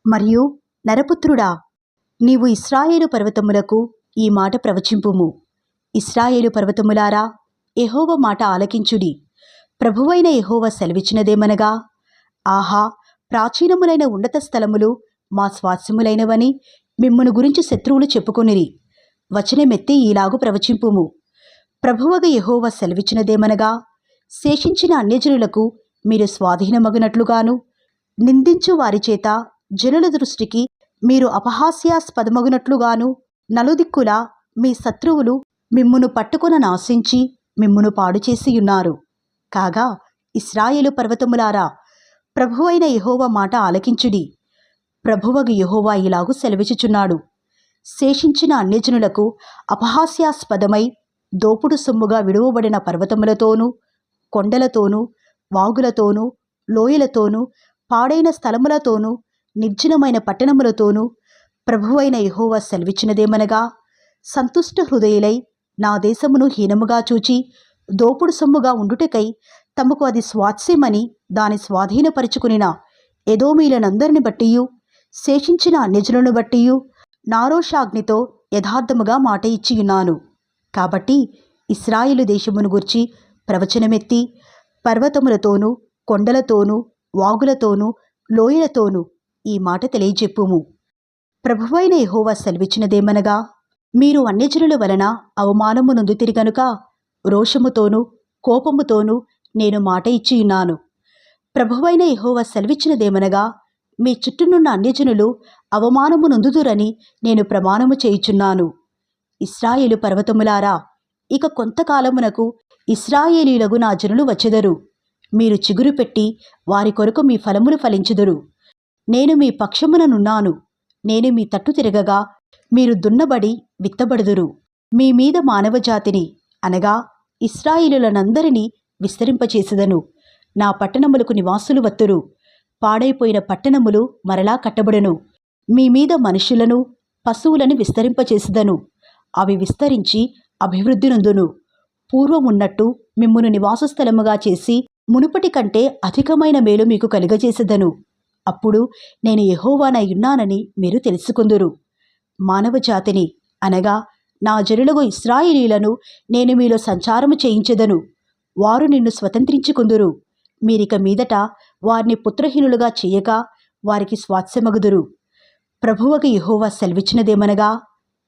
మరియు నరపుత్రుడా, నీవు ఇశ్రాయేలు పర్వతములకు ఈ మాట ప్రవచింపుము. ఇశ్రాయేలు పర్వతములారా, యెహోవా మాట ఆలకించుడి. ప్రభువైన యెహోవా సెలవిచ్చినదేమనగా, ఆహా, ప్రాచీనములైన ఉన్నత స్థలములు మా స్వాస్యములైనవని మిమ్మును గురించి శత్రువులు చెప్పుకొనిరి. వచనమెత్తి ఈలాగు ప్రవచింపుము. ప్రభువగ యెహోవా సెలవిచ్చినదేమనగా, శేషించిన అన్యజనులకు మీరు స్వాధీనమగునట్లుగాను, నిందించు వారి చేత జనుల దృష్టికి మీరు అపహాస్యాస్పదమగునట్లుగాను, నలుదిక్కులా మీ శత్రువులు మిమ్మును పట్టుకొన నాశించి మిమ్మును పాడుచేసియున్నారు. కాగా ఇశ్రాయేలు పర్వతములారా, ప్రభువైన యెహోవా మాట ఆలకించుడి. ప్రభువగు యెహోవా ఇలాగు సెలవిచ్చుచున్నాడు. శేషించిన అన్యజనులకు అపహాస్యాస్పదమై దోపుడు సొమ్ముగా విడువబడిన పర్వతములతోనూ, కొండలతోనూ, వాగులతోనూ, లోయలతోనూ, పాడైన స్థలములతోనూ, నిర్జనమైన పట్టణములతోనూ ప్రభువైన యెహోవా సెలవిచ్చినదేమనగా, సంతుష్ట హృదయులై నా దేశమును హీనముగా చూచి దోపుడు సొమ్ముగా ఉండుటకై తమకు అది స్వాస్యమని దాని స్వాధీనపరుచుకునిన ఎదోమీలనందరిని బట్టియు, శేషించిన అన్యజనులను బట్టియు నారోషాగ్నితో యథార్థముగా మాట ఇచ్చియున్నాను. కాబట్టి ఇశ్రాయేలు దేశమును గూర్చి ప్రవచనమెత్తి పర్వతములతోనూ, కొండలతోనూ, వాగులతోనూ, లోయలతోనూ ఈ మాట తెలియజెప్పుము. ప్రభువైన యెహోవా సెలవిచ్చినదేమనగా, మీరు అన్యజనుల వలన అవమానము నొందితిరి గనుక రోషముతోనూ కోపముతోనూ నేను మాట ఇచ్చియున్నాను. ప్రభువైన యెహోవా సెలవిచ్చినదేమనగా, మీ చుట్టూనున్న అన్యజనులు అవమానము నొందుదురని నేను ప్రమాణము చేయుచున్నాను. ఇశ్రాయేలు పర్వతములారా, ఇక కొంతకాలమునకు ఇశ్రాయేలీయులగు నా జనులు వచ్చెదరు. మీరు చిగురు పెట్టి వారి కొరకు మీ ఫలములు ఫలించుదురు. నేను మీ పక్షముననున్నాను. నేను మీ తట్టు తిరగగా మీరు దున్నబడి విత్తబడుదురు. మీ మీద మానవజాతిని అనగా ఇశ్రాయేలులనందరినీ విస్తరింపచేసెదను. నా పట్టణములకు నివాసులు వత్తురు. పాడైపోయిన పట్టణములు మరలా కట్టబడును. మీ మీద మనుషులను, పశువులను విస్తరింపచేసెదను. అవి విస్తరించి అభివృద్ధి నొందును. పూర్వమున్నట్టు మిమ్మును నివాస స్థలముగా చేసి మునుపటి కంటే అధికమైన మేలు మీకు కలుగజేసెదను. అప్పుడు నేను యెహోవానయ్యున్నానని మీరు తెలుసుకుందురు. మానవజాతిని అనగా నా జనులకు ఇశ్రాయేలీయులను నేను మీలో సంచారము చేయించెదను. వారు నిన్ను స్వతంత్రించుకుందురు. మీరిక మీదట వారిని పుత్రహీనులుగా చేయక వారికి స్వాస్యమగుదురు. ప్రభువగ యెహోవా సెలవిచ్చినదేమనగా,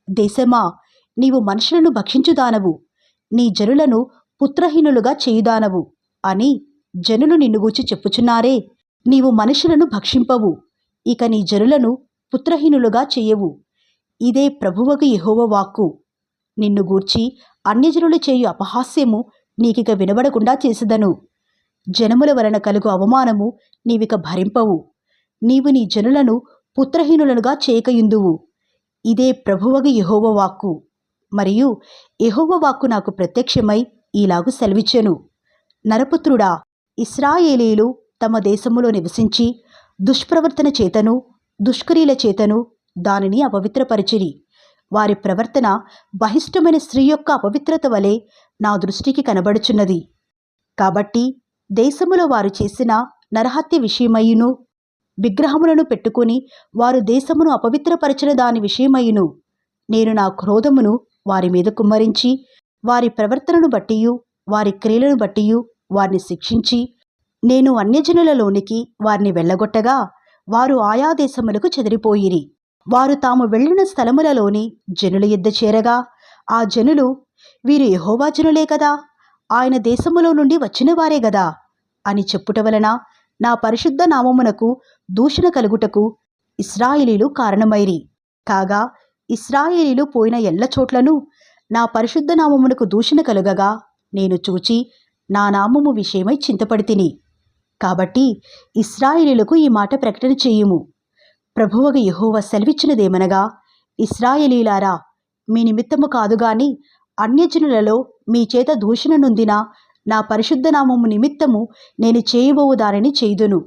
దేశమా, నీవు మనుషులను భక్షించుదానవు, నీ జనులను పుత్రహీనులుగా చేయుదానవు అని జనులు నిన్ను గూర్చి చెప్పుచున్నారే. నీవు మనుషులను భక్షింపవు, ఇక నీ జనులను పుత్రహీనులుగా చేయవు. ఇదే ప్రభువగ యెహోవా వాక్కు. నిన్ను గూర్చి అన్యజనులు చేయు అపహాస్యము నీకిక వినబడకుండా చేసెదను. జనముల వలన కలుగు అవమానము నీవిక భరింపవు. నీవు నీ జనులను పుత్రహీనులనుగా చేయకయుందువు. ఇదే ప్రభువగ యెహోవా వాక్కు. మరియు యెహోవా వాక్కు నాకు ప్రత్యక్షమై ఈలాగు సెలవిచ్చెను. నరపుత్రుడా, ఇశ్రాయేలీయులు తమ దేశములో నివసించి దుష్ప్రవర్తన చేతను దుష్క్రియల చేతను దానిని అపవిత్రపరిచిరి. వారి ప్రవర్తన బహిష్టమైన స్త్రీ యొక్క అపవిత్రత వలె నా దృష్టికి కనబడుచున్నది. కాబట్టి దేశములో వారు చేసిన నరహత్య విషయమయ్యును, విగ్రహములను పెట్టుకుని వారు దేశమును అపవిత్రపరచిన దాని విషయమయ్యును నేను నా క్రోధమును వారి మీద కుమ్మరించి వారి ప్రవర్తనను బట్టియు వారి క్రియలను బట్టియు వారిని శిక్షించి నేను అన్యజనులలోనికి వారిని వెళ్ళగొట్టగా వారు ఆయా దేశములకు చెదిరిపోయిరి. వారు తాము వెళ్ళిన స్థలములలోని జనుల యొద్ద చేరగా ఆ జనులు, వీరు యెహోవా జనులే కదా, ఆయన దేశములో నుండి వచ్చిన వారే గదా అని చెప్పుట వలన నా పరిశుద్ధ నామమునకు దూషణ కలుగుటకు ఇశ్రాయేలీలు కారణమైరి. కాగా ఇశ్రాయేలీలు పోయిన ఎల్ల చోట్లను నా పరిశుద్ధ నామమునకు దూషణ కలుగగా నేను చూచి నా నామము విషయమై చింతపడితిని. కాబట్టి ఇశ్రాయేలీయులకు ఈ మాట ప్రకటన చేయుము. ప్రభువగ యెహోవా సెలవిచ్చినదేమనగా, ఇశ్రాయేలీయులారా, మీ నిమిత్తము కాదుగాని అన్యజనులలో మీ చేత దూషణ నొందిన నా పరిశుద్ధ నామము నిమిత్తము నేను చేయబోవు దానిని చేయుదును.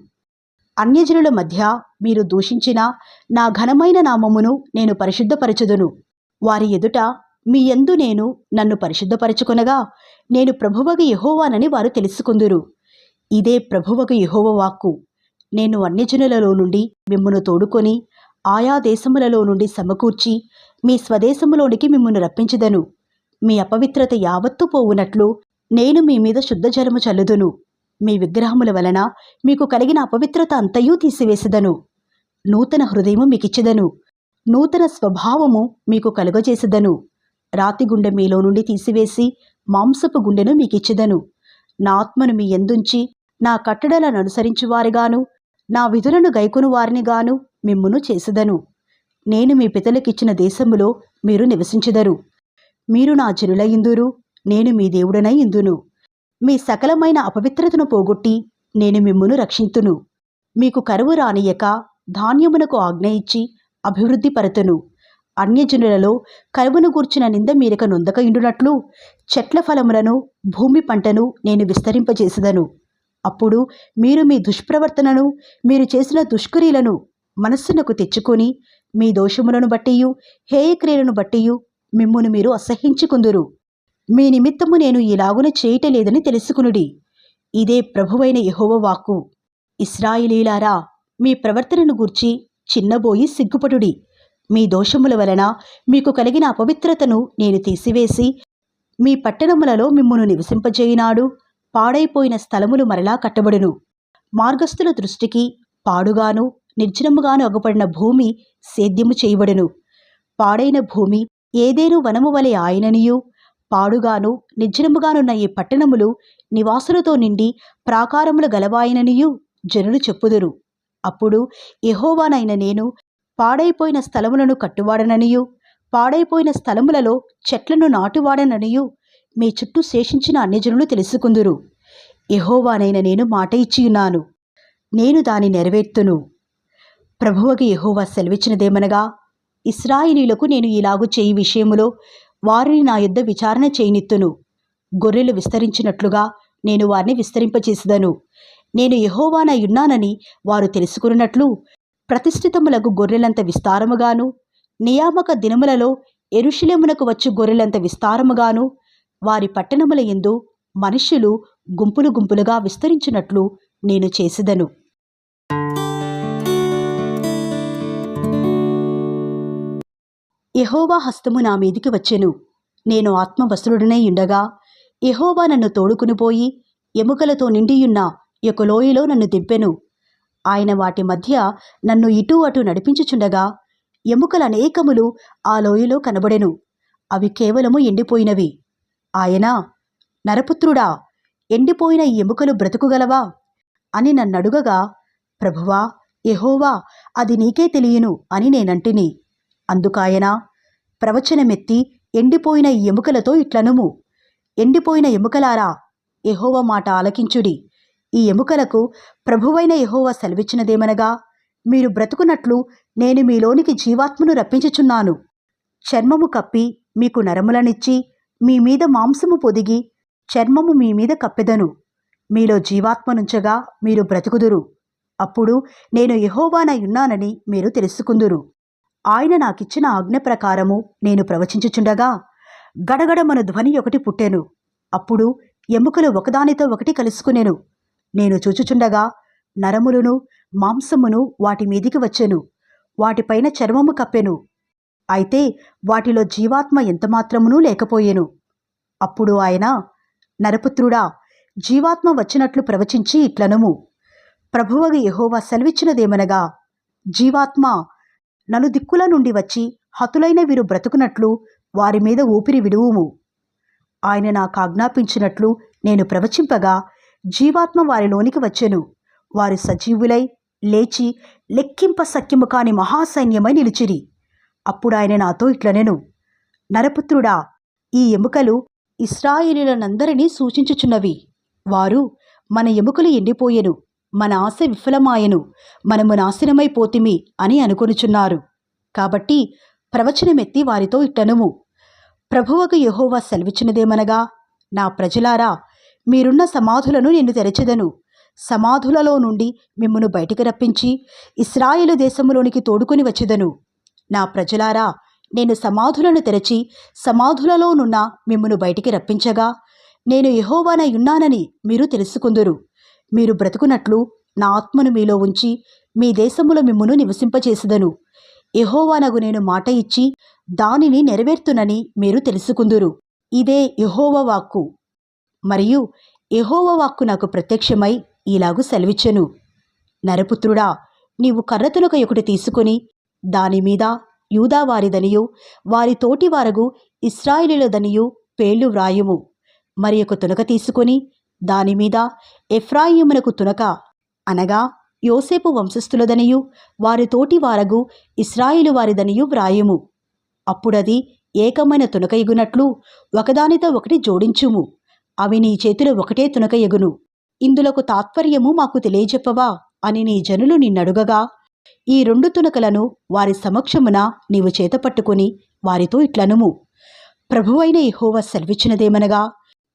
అన్యజనుల మధ్య మీరు దూషించిన నా ఘనమైన నామమును నేను పరిశుద్ధపరచుదును. వారి ఎదుట మీ యందు నేను నన్ను పరిశుద్ధపరచుకొనగా నేను ప్రభువగ యెహోవానని వారు తెలుసుకుందురు. ఇదే ప్రభువగ యెహోవా వాక్కు. నేను అన్యజనులలో నుండి మిమ్మును తోడుకొని ఆయా దేశములలో నుండి సమకూర్చి మీ స్వదేశములోనికి మిమ్మును రప్పించెదను. మీ అపవిత్రత యావత్తు పోవునట్లు నేను మీ మీద శుద్ధ జలము చల్లుదును. మీ విగ్రహముల వలన మీకు కలిగిన అపవిత్రత అంతయూ తీసివేసెదను. నూతన హృదయము మీకిచ్చెదను. నూతన స్వభావము మీకు కలుగజేసెదను. రాతి గుండె మీలో నుండి తీసివేసి మాంసపు గుండెను మీకిచ్చెదను. నా ఆత్మను మీ యందుంచి నా కట్టడలను అనుసరించువారిగాను నా విధులను గైకొను వారినిగాను మిమ్మును చేసెదను. నేను మీ పితలకిచ్చిన దేశములో మీరు నివసించెదరు. మీరు నా జనులయిందురు, నేను మీ దేవుడనై ఇందును. మీ సకలమైన అపవిత్రతను పోగొట్టి నేను మిమ్మును రక్షింతును. మీకు కరువు రానియక ధాన్యమునకు ఆజ్ఞ ఇచ్చి అభివృద్ధి పరతును. అన్యజనులలో కరువును గూర్చిన నింద మీరక నొందక ఇండునట్లు చెట్ల ఫలములను భూమి పంటను నేను విస్తరింపజేసెదను. అప్పుడు మీరు మీ దుష్ప్రవర్తనను మీరు చేసిన దుష్క్రియలను మనస్సునకు తెచ్చుకొని మీ దోషములను బట్టియు హేయక్రియలను బట్టియు మిమ్మును మీరు అసహ్యించుకుందురు. మీ నిమిత్తము నేను ఇలాగున చేయటలేదని తెలుసుకునుడి. ఇదే ప్రభువైన యెహోవా వాక్కు. ఇశ్రాయేలీయులారా, మీ ప్రవర్తనను గూర్చి చిన్నబోయి సిగ్గుపడుడి. మీ దోషముల వలన మీకు కలిగిన అపవిత్రతను నేను తీసివేసి మీ పట్టణములలో మిమ్మును నివసింపజేయునాడు. పాడైపోయిన స్థలములు మరలా కట్టబడును. మార్గస్థుల దృష్టికి పాడుగాను నిర్జనముగాను అగుపడిన భూమి సేద్యము చేయబడును. పాడైన భూమి ఏదేను వనము వలె ఆయననియు, పాడుగాను నిర్జనముగానున్న ఈ పట్టణములు నివాసులతో నిండి ప్రాకారములు గలవాయననియు జనులు చెప్పుదురు. అప్పుడు యెహోవానైన నేను పాడైపోయిన స్థలములను కట్టువాడననియు పాడైపోయిన స్థలములలో చెట్లను నాటువాడననియు మీ చుట్టూ శేషించిన అన్యజనులు తెలుసుకుందురు. యెహోవానైన నేను మాట ఇచ్చియున్నాను, నేను దాని నెరవేర్తును. ప్రభువగు యెహోవా సెలవిచ్చినదేమనగా, ఇశ్రాయేలీయులకు నేను ఇలాగు చేయి విషయములో వారిని నా యొద్ద విచారణ చేయనిత్తును. గొర్రెలు విస్తరించినట్లుగా నేను వారిని విస్తరింపచేసెదను. నేను యెహోవానయున్నానని వారు తెలుసుకున్నట్లు ప్రతిష్ఠితములకు గొర్రెలంత విస్తారముగాను, నియామక దినములలో యెరూషలేమునకు వచ్చు గొర్రెలంత విస్తారముగాను, వారి పట్టణముల యందు మనుష్యులు గుంపులు గుంపులుగా విస్తరించినట్లు నేను చేసెదను. యెహోవా హస్తము నా మీదికి వచ్చెను. నేను ఆత్మవశుడనై ఉండగా యెహోవా నన్ను తోడుకునిపోయి ఎముకలతో నిండియున్న ఒక లోయలో నన్ను దింపెను. ఆయన వాటి మధ్య నన్ను ఇటూ అటు నడిపించుచుండగా ఎముకలు అనేకములు ఆ లోయలో కనబడెను. అవి కేవలము ఎండిపోయినవి. ఆయన, నరపుత్రుడా, ఎండిపోయిన ఈ ఎముకలు బ్రతుకుగలవా అని నన్నడుగగా, ప్రభువా యెహోవా, అది నీకే తెలియను అని నేనంటిని. అందుకాయన, ప్రవచనమెత్తి ఎండిపోయిన ఈ ఎముకలతో ఇట్లనుము, ఎండిపోయిన ఎముకలారా, యెహోవా మాట ఆలకించుడి. ఈ ఎముకలకు ప్రభువైన యెహోవా సెలవిచ్చినదేమనగా, మీరు బ్రతుకున్నట్లు నేను మీలోనికి జీవాత్మను రప్పించుచున్నాను. చర్మము కప్పి మీకు నరములనిచ్చి మీ మీద మాంసము పొదిగి చర్మము మీ మీద కప్పెదను. మీలో జీవాత్మనుంచగా మీరు బ్రతుకుదురు. అప్పుడు నేను యెహోవానయున్నానని మీరు తెలుసుకుందురు. ఆయన నాకిచ్చిన ఆజ్ఞ ప్రకారము నేను ప్రవచించుచుండగా గడగడమను ధ్వని ఒకటి పుట్టెను. అప్పుడు ఎముకలు ఒకదానితో ఒకటి కలుసుకునెను. నేను చూచుచుండగా నరములను మాంసమును వాటి మీదికి వచ్చెను. వాటిపైన చర్మము కప్పెను. అయితే వాటిలో జీవాత్మ ఎంతమాత్రమునూ లేకపోయెను. అప్పుడు ఆయన, నరపుత్రుడా, జీవాత్మ వచ్చినట్లు ప్రవచించి ఇట్లనుము, ప్రభువగు యెహోవా సెలవిచ్చినదేమనగా, జీవాత్మ, నలుదిక్కుల నుండి వచ్చి హతులైన వీరు బ్రతుకున్నట్లు వారి మీద ఊపిరి విడువుము. ఆయన నాకు ఆజ్ఞాపించినట్లు నేను ప్రవచింపగా జీవాత్మ వారిలోనికి వచ్చెను. వారు సజీవులై లేచి లెక్కింప సఖ్యము కాని మహాసైన్యమై నిలిచిరి. అప్పుడు ఆయన నాతో ఇట్లనెను, నరపుత్రుడా, ఈ ఎముకలు ఇశ్రాయేలీయులనందరినీ సూచించుచున్నవి. వారు, మన ఎముకలు ఎండిపోయెను, మన ఆశ విఫలమాయెను, మనము నాశనమైపోతిమి అని అనుకొనుచున్నారు. కాబట్టి ప్రవచనమెత్తి వారితో ఇట్లనుము, ప్రభువగు యెహోవా సెలవిచ్చినదేమనగా, నా ప్రజలారా, మీరున్న సమాధులను నేను తెరచెదను. సమాధులలో నుండి మిమ్మును బయటికి రప్పించి ఇశ్రాయేలు దేశములోనికి తోడుకొని వచ్చెదను. నా ప్రజలారా, నేను సమాధులను తెరచి సమాధులలోనున్న మిమ్మును బయటికి రప్పించగా నేను యెహోవానయున్నానని మీరు తెలుసుకుందురు. మీరు బ్రతుకున్నట్లు నా ఆత్మను మీలో ఉంచి మీ దేశములో మిమ్మును నివసింపచేసెదను. యెహోవానగు నేను మాట ఇచ్చి దానిని నెరవేర్తునని మీరు తెలుసుకుందురు. ఇదే యెహోవా వాక్కు. మరియు యెహోవా వాక్కు నాకు ప్రత్యక్షమై ఇలాగు సెలవిచ్చెను. నరపుత్రుడా, నీవు కర్రతునక ఒకటి తీసుకుని దానిమీద యూదావారిదనియు వారి తోటివారగు ఇశ్రాయేలీయులదనియు పేర్లు వ్రాయుము. మరి ఒక తునక తీసుకొని దానిమీద ఎఫ్రాయిమునకు తునక అనగా యోసేపు వంశస్థులదనియు వారి తోటివారగు ఇశ్రాయేలు వారిదనియు వ్రాయుము. అప్పుడది ఏకమైన తునక ఎగునట్లు ఒకదానితో ఒకటి జోడించుము. అవి నీ చేతిలో ఒకటే తునక ఎగును. ఇందులకు తాత్పర్యము మాకు తెలియజెప్పవా అని నీ జనులు నిన్నడుగగా, ఈ 2 తునకలను వారి సమక్షమున నీవు చేతపట్టుకుని వారితో ఇట్లనుము. ప్రభువైన యెహోవా సెలవిచ్చినదేమనగా,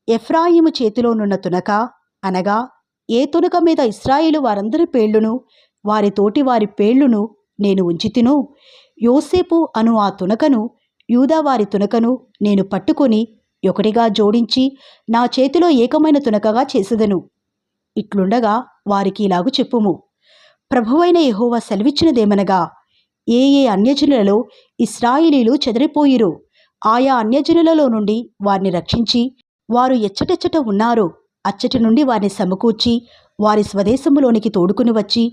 ఎఫ్రాయిము చేతిలోనున్న తునక అనగా ఏ తునక మీద ఇశ్రాయేలు వారందరి పేర్లును వారి తోటి వారి పేర్లును నేను ఉంచితినో, యోసేపు అను ఆ తునకను యూదావారి తునకను నేను పట్టుకొని ఒకటిగా జోడించి నా చేతిలో ఏకమైన తునకగా చేసెదను. ఇట్లుండగా వారికి ఇలాగు చెప్పుము. ప్రభువైన యెహోవా సెలవిచ్చినదేమనగా, ఏ ఏ అన్యజనులలో ఇశ్రాయేలీలు చెదరిపోయిరో ఆయా అన్యజనులలో నుండి వారిని రక్షించి వారు ఎచ్చటెచ్చట ఉన్నారో అచ్చటి నుండి వారిని సమకూర్చి వారి స్వదేశములోనికి తోడుకుని వచ్చి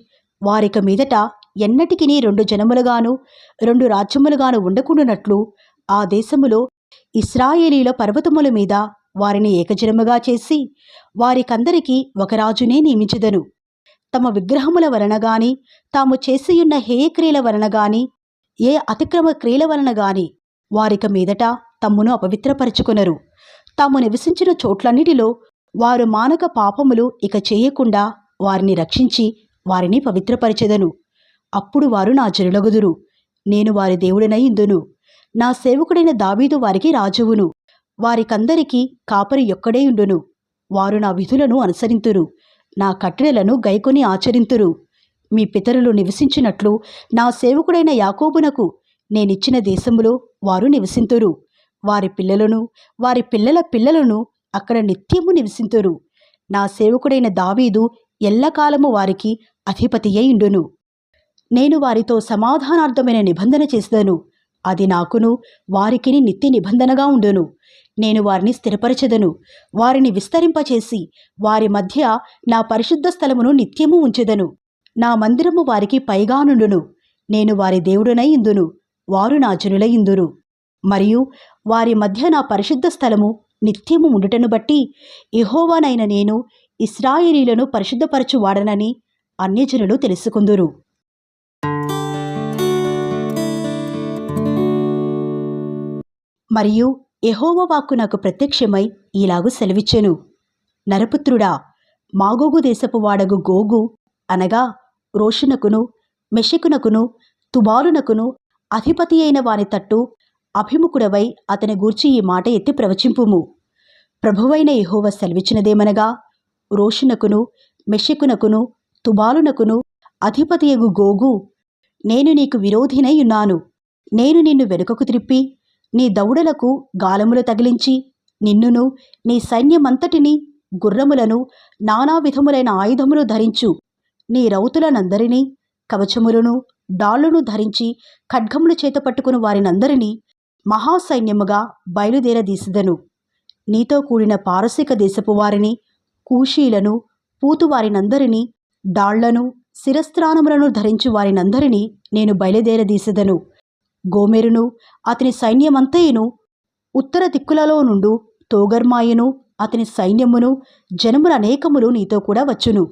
వారిక మీదట ఎన్నటికి 2 జనములుగాను 2 రాజ్యములుగాను ఉండకుండానట్లు ఆ దేశములో ఇశ్రాయేలీల పర్వతముల మీద వారిని ఏకజనముగా చేసి వారికందరికీ ఒక రాజునే నియమించెదను. తమ విగ్రహముల వలన గాని తాము చేసియున్న హేయక్రియల వలన గాని ఏ అతిక్రమ క్రియల వలన గాని వారిక మీదట తమ్మును అపవిత్రపరచుకొనరు. తాము నివసించిన చోట్లన్నిటిలో వారు మానక పాపములు ఇక చేయకుండా వారిని రక్షించి వారిని పవిత్రపరచెదను. అప్పుడు వారు నా జనులగుదురు. నేను వారి దేవుడనై ఇందును. నా సేవకుడైన దావీదు వారికి రాజువును. వారికందరికీ కాపరి ఒక్కడే ఉండును. వారు నా విధులను అనుసరింతురు, నా కట్టడలను గైకొని ఆచరింతురు. మీ పితరులు నివసించినట్లు నా సేవకుడైన యాకోబునకు నేనిచ్చిన దేశములో వారు నివసింతురు. వారి పిల్లలను వారి పిల్లల పిల్లలను అక్కడ నిత్యము నివసింతురు. నా సేవకుడైన దావీదు ఎల్లకాలము వారికి అధిపతి అయిండును. నేను వారితో సమాధానార్థమైన నిబంధన చేసేదను. అది నాకును వారికిని నిత్య నిబంధనగా ఉండును. నేను వారిని స్థిరపరచెదను. వారిని విస్తరింపచేసి వారి మధ్య నా పరిశుద్ధ స్థలమును నిత్యము ఉంచెదను. నా మందిరము వారికి పైగా నుండును. నేను వారి దేవుడనై ఇందును, వారు నా జనులై ఇందురు. మరియు వారి మధ్య నా పరిశుద్ధ స్థలము నిత్యము ఉండుటను బట్టి యెహోవానైన నేను ఇశ్రాయేలీయులను పరిశుద్ధపరచువాడనని అన్యజనులు తెలుసుకుందురు. మరియు యెహోవా వాక్కు నాకు ప్రత్యక్షమై ఇలాగు సెలవిచ్చెను. నరపుత్రుడా, మాగోగు దేశపు వాడగు గోగు అనగా రోషునకును మెషెకునకును తుబాలునకును అధిపతి అయిన వాని తట్టు అభిముఖుడవై అతని గూర్చి ఈ మాట ఎత్తి ప్రవచింపుము. ప్రభువైన యెహోవా సెలవిచ్చినదేమనగా, రోషునకును మెషెకునకును తుబాలునకును అధిపతియగు గోగు, నేను నీకు విరోధినై ఉన్నాను. నేను నిన్ను వెనుకకు త్రిప్పి నీ దౌడలకు గాలములు తగిలించి నిన్నును నీ సైన్యమంతటిని గుర్రములను నానా విధములైన ఆయుధములు ధరించు నీ రౌతులనందరినీ కవచములను డాళ్లును ధరించి ఖడ్గములు చేత పట్టుకుని వారినందరినీ మహాసైన్యముగా బయలుదేరదీసిదను. నీతో కూడిన పారసిక దేశపు వారిని, కూషీలను, పూతు వారినందరినీ, డాళ్లను, శిరస్త్రాణములను ధరించు వారినందరినీ నేను బయలుదేరదీసెదను. గోమెరును అతని సైన్యమంతయును, ఉత్తర దిక్కులలో నుండు తోగర్మాయును అతని సైన్యమును, జనములనేకములు నీతో కూడా వచ్చును.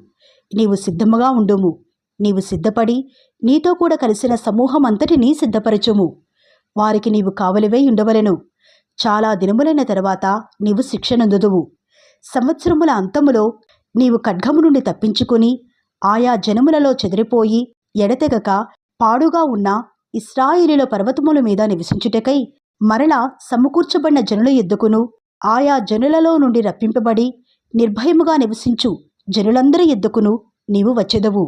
నీవు సిద్ధముగా ఉండుము. నీవు సిద్ధపడి నీతో కూడా కలిసిన సమూహమంతటినీ సిద్ధపరచుము. వారికి నీవు కావలివై ఉండవలెను. చాలా దినములైన తరువాత నీవు శిక్షనందుదువు. సంవత్సరముల అంతములో నీవు ఖడ్గము నుండి తప్పించుకుని ఆయా జనములలో చెదిరిపోయి ఎడతెగక పాడుగా ఉన్న ఇశ్రాయేలీయుల పర్వతముల మీద నివసించుటకై మరలా సమకూర్చబడిన జనుల ఎద్దుకును ఆయా జనులలో నుండి రప్పింపబడి నిర్భయముగా నివసించు జనులందరి ఎద్దుకును నీవు వచ్చెదవు.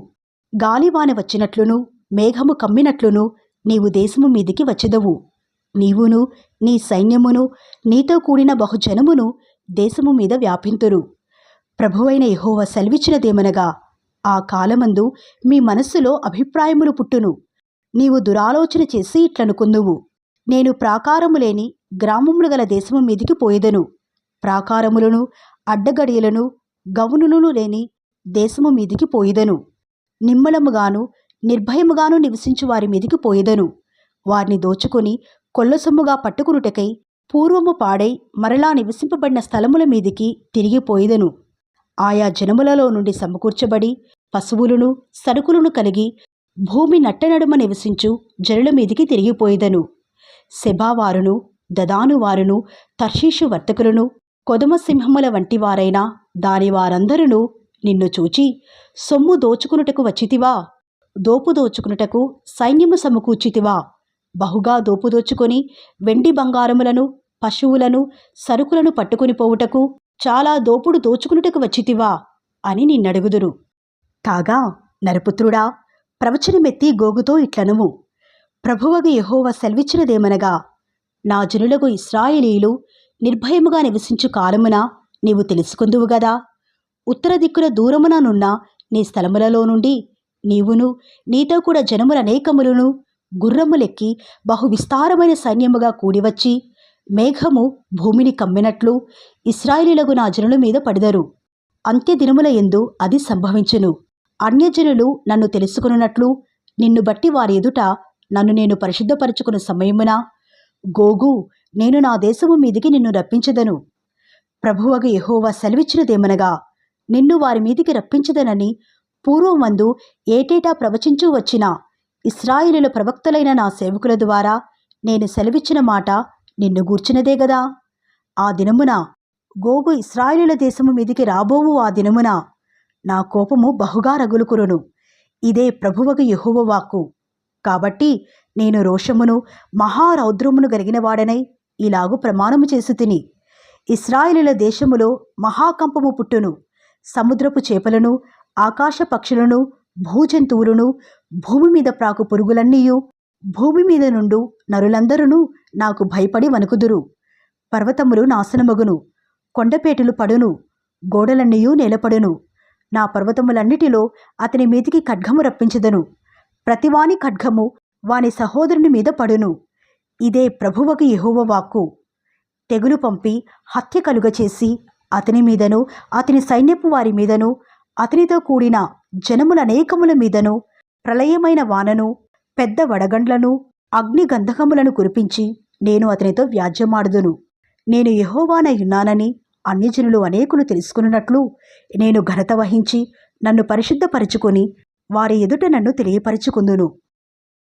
గాలివాన వచ్చినట్లును మేఘము కమ్మినట్లును నీవు దేశము మీదికి వచ్చెదవు. నీవును నీ సైన్యమును నీతో కూడిన బహుజనమును దేశము మీద వ్యాపింతురు. ప్రభువైన యెహోవా సెలవిచ్చినదేమనగా, ఆ కాలమందు మీ మనస్సులో అభిప్రాయములు పుట్టును. నీవు దురాలోచన చేసి ఇట్లనుకుందువు, నేను ప్రాకారము లేని గ్రామములు గల దేశము మీదికి పోయేదను. ప్రాకారములను, అడ్డగడియలను, గవునులను లేని దేశము మీదికి పోయేదను. నిమ్మలముగాను నిర్భయముగాను నివసించు వారి మీదికి పోయేదను. వారిని దోచుకొని కొల్లసొమ్ముగా పట్టుకునుటకై పూర్వము పాడై మరలా నివసింపబడిన స్థలముల మీదికి తిరిగిపోయేదను. ఆయా జనములలో నుండి సమకూర్చబడి పశువులను సరుకులను కలిగి భూమి నట్టనడుమ నివసించు జనుల మీదికి తిరిగిపోయేదను. సెబావారును, దదానువారును, తర్షీషు వర్తకులను, కొదమ సింహముల వంటి వారైన దాని వారందరూ నిన్ను చూచి, సొమ్ము దోచుకునుటకు వచ్చితివా? దోపు దోచుకునుటకు సైన్యము సమకూర్చితివా? బహుగా దోపు దోచుకొని వెండి బంగారములను, పశువులను, సరుకులను పట్టుకుని పోవుటకు చాలా దోపుడు దోచుకునుటకు వచ్చితివా అని నిన్నడుగుదురు. కాగా నరపుత్రుడా, ప్రవచనమెత్తి గోగుతో ఇట్లనుము, ప్రభువగు యెహోవా సెలవిచ్చినదేమనగా, నా జనులకు ఇశ్రాయేలీయులు నిర్భయముగా నివసించు కాలమున నీవు తెలుసుకుందువు గదా. ఉత్తర దిక్కున దూరముననున్న నీ స్థలములలో నుండి నీవును నీతో కూడా జనములనేకములను గుర్రములెక్కి బహు విస్తారమైన సైన్యముగా కూడివచ్చి మేఘము భూమిని కమ్మినట్లు ఇశ్రాయేలీయులకు నా జనుల మీద పడిదరు. అంత్యదినముల యందు అది సంభవించును. అన్యజనులు నన్ను తెలుసుకొనున్నట్లు నిన్ను బట్టి వారి ఎదుట నన్ను నేను పరిశుద్ధపరచుకున్న సమయమున, గోగు, నేను నా దేశము మీదికి నిన్ను రప్పించదను. ప్రభువగు యెహోవా సెలవిచ్చినదేమనగా, నిన్ను వారి మీదికి రప్పించదనని పూర్వమందు ఏటేటా ప్రవచించూ వచ్చిన ఇశ్రాయేలీయుల ప్రవక్తలైన నా సేవకుల ద్వారా నేను సెలవిచ్చిన మాట నిన్ను గూర్చినదే గదా. ఆ దినమున గోగు ఇశ్రాయేలీయుల దేశము మీదికి రాబోవు ఆ దినమున నా కోపము బహుగా రగులుకురును. ఇదే ప్రభువగు యెహోవా వాక్కు. కాబట్టి నేను రోషమును మహారౌద్రమును కలిగిన వాడనై ఇలాగు ప్రమాణము చేసి తిని, ఇశ్రాయేలీయుల దేశములో మహాకంపము పుట్టును. సముద్రపు చేపలను, ఆకాశ పక్షులను, భూజంతువులను, భూమి మీద ప్రాకు పురుగులన్నీయు, భూమి మీద నుండు నరులందరూ నాకు భయపడి వణుకుదురు. పర్వతములు నాశనమగును, కొండపేటులు పడును, గోడలన్నీయూ నేలపడును. నా పర్వతములన్నిటిలో అతని మీదికి ఖడ్గము రప్పించదను. ప్రతివాని ఖడ్గము వాని సహోదరుని మీద పడును. ఇదే ప్రభువకు యెహోవా వాక్కు. తెగులు పంపి హత్య కలుగచేసి అతని మీదను, అతని సైన్యపు వారి మీదను, అతనితో కూడిన జనములనేకముల మీదను ప్రళయమైన వానను, పెద్ద వడగండ్లను, అగ్నిగంధకములను కురిపించి నేను అతనితో వ్యాజ్యమాడుదును. నేను యెహోవానయున్నానని అన్యజనులు అనేకులు తెలుసుకున్నట్లు నేను ఘనత వహించి నన్ను పరిశుద్ధపరచుకొని వారి ఎదుట నన్ను తెలియపరచుకుందును.